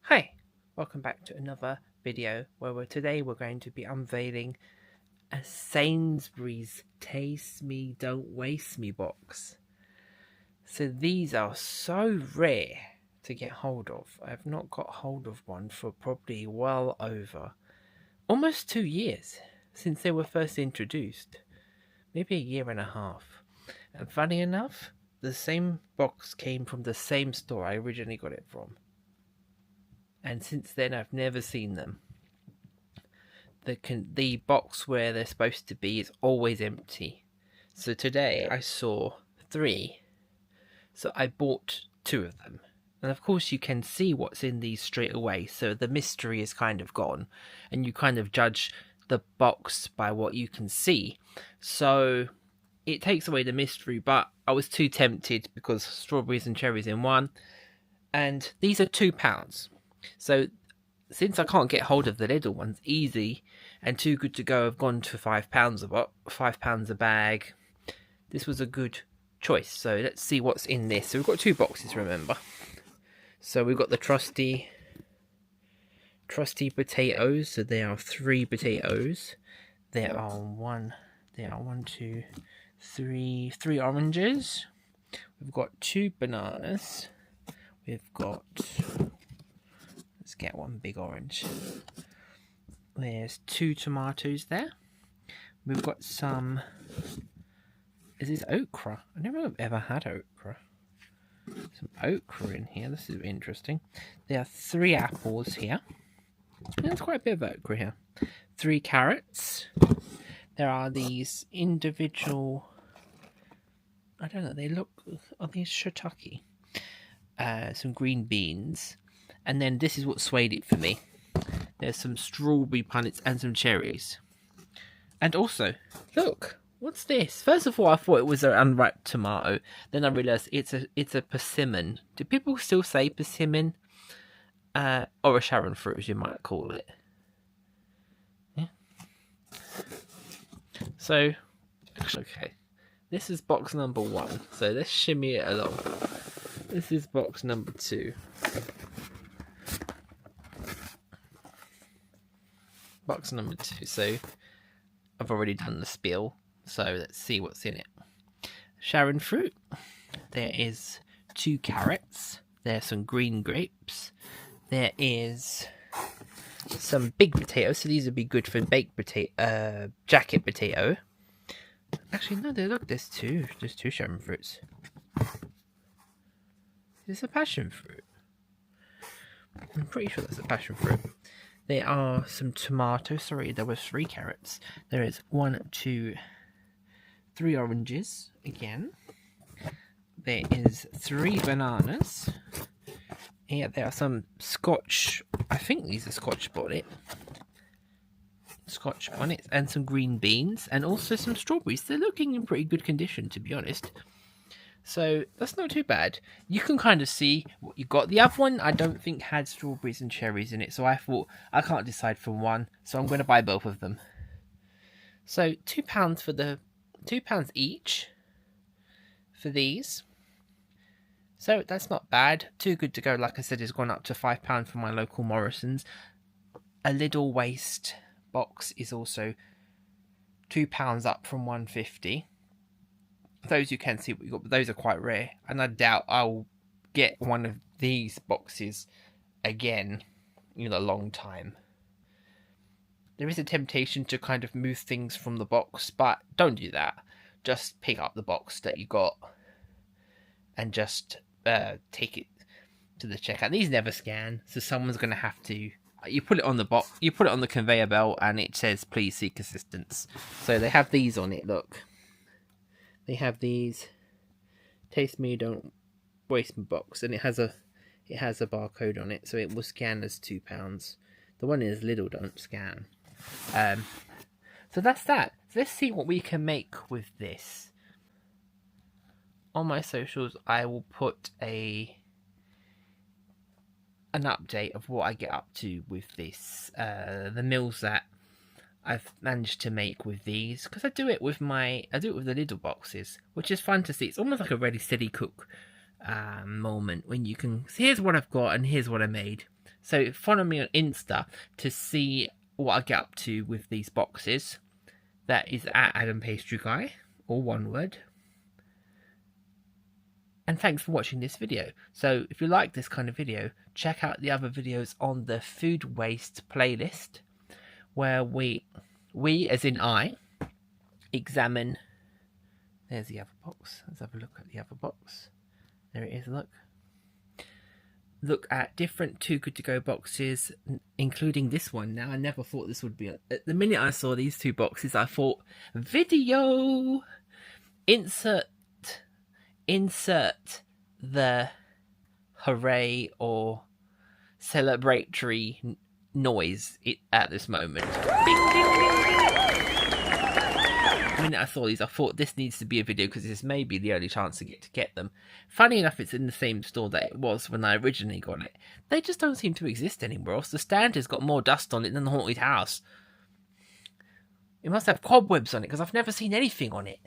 Hi, welcome back to another video where today we're going to be unveiling a Sainsbury'S Taste Me Don't Waste Me box. So these are so rare to get hold of. I've not got hold of one for probably well over almost 2 years since they were first introduced. Maybe a year and a half. And funny enough, the same box came from the same store I originally got it from. And since then I've never seen them. The box where they're supposed to be is always empty. So today I saw 3. So I bought 2 of them. And of course you can see what's in these straight away, so the mystery is kind of gone. And you kind of judge the box by what you can see. So it takes away the mystery, but I was too tempted because strawberries and cherries in one. And these are £2. So since I can't get hold of the little ones easy and too good to go, I've gone to £5 a bag. This was a good choice. So let's see what's in this. So we've got 2 boxes, remember. So we've got the trusty potatoes. So there are 3 potatoes. There are 3 oranges. We've got 2 bananas. We've got, let's get one big orange. There's 2 tomatoes there. We've got some, is this okra? I never have ever had okra. Some okra in here, this is interesting. There are 3 apples here. There's quite a bit of okra here. 3 carrots. There are these individual, I don't know, they look, are these shiitake? Some green beans. And then this is what swayed it for me. There's some strawberry punnets and some cherries. And also, look, what's this? First of all, I thought it was an unripe tomato. Then I realised it's a persimmon. Do people still say persimmon? Or a Sharon fruit, as you might call it. Yeah. So, okay. This is box number 1. So let's shimmy it along. This is box number 2. Box number 2. So I've already done the spiel. So let's see what's in it. Sharon fruit. There is 2 carrots. There's some green grapes. There is some big potatoes. So these would be good for baked potato, jacket potato. Actually, no. Look, there's 2. There's 2 Sharon fruits. Is this a passion fruit? I'm pretty sure that's a passion fruit. There are some tomatoes. Sorry, there were 3 carrots. There is 1, 2, 3 oranges again. There is 3 bananas. Yeah, there are some Scotch. I think these are Scotch bonnets, and some green beans, and also some strawberries. They're looking in pretty good condition, to be honest. So that's not too bad. You can kind of see what you got. The other one I don't think had strawberries and cherries in it, so I thought I can't decide from one, so I'm going to buy both of them. So £2 for the £2 each for these. So that's not bad. Too good to go. Like I said, it's gone up to £5 for my local Morrison's. A Little Waste box is also £2 up from £1.50. Those you can see what you got, but those are quite rare, and I doubt I'll get one of these boxes again in a long time. There is a temptation to kind of move things from the box, but don't do that. Just pick up the box that you got and just take it to the checkout. These never scan, so someone's going to have to. You put it on the box, you put it on the conveyor belt, and it says "Please seek assistance." So they have these on it. Look. They have these Taste Me Don't Waste Me box, and it has a barcode on it, so it will scan as £2. The one is little don't scan. So that's that. So let's see what we can make with this. On my socials, I will put an update of what I get up to with this. The meals that I've managed to make with these, because I do it with the little boxes, which is fun to see. It's almost like a Ready Steady Cook moment when you can see, here's what I've got and here's what I made. So follow me on Insta to see what I get up to with these boxes. That is at Adam Pastry Guy, all one word. And thanks for watching this video. So if you like this kind of video, check out the other videos on the food waste playlist, where we as in I, examine. There's the other box. Let's have a look at the other box. There it is, look at different Too Good To Go boxes, including this one. Now, I never thought this would be... At the minute I saw these two boxes, I thought, video! Insert the hooray or celebratory noise at this moment. Ding, ding, ding, ding. The minute I saw these, I thought this needs to be a video because this may be the only chance to get them. Funny enough, it's in the same store that it was when I originally got it. They just don't seem to exist anymore else. The stand has got more dust on it than the haunted house. It must have cobwebs on it because I've never seen anything on it.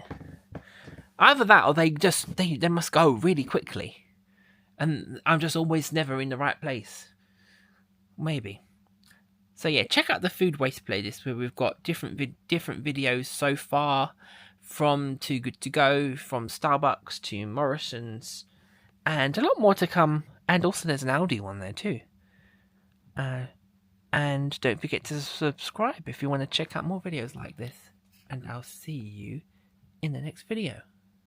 Either that or they must go really quickly. And I'm just always never in the right place. Maybe. So yeah, check out the food waste playlist where we've got different videos so far, from Too Good To Go, from Starbucks to Morrison's, and a lot more to come. And also there's an Aldi one there too. And don't forget to subscribe if you want to check out more videos like this. And I'll see you in the next video.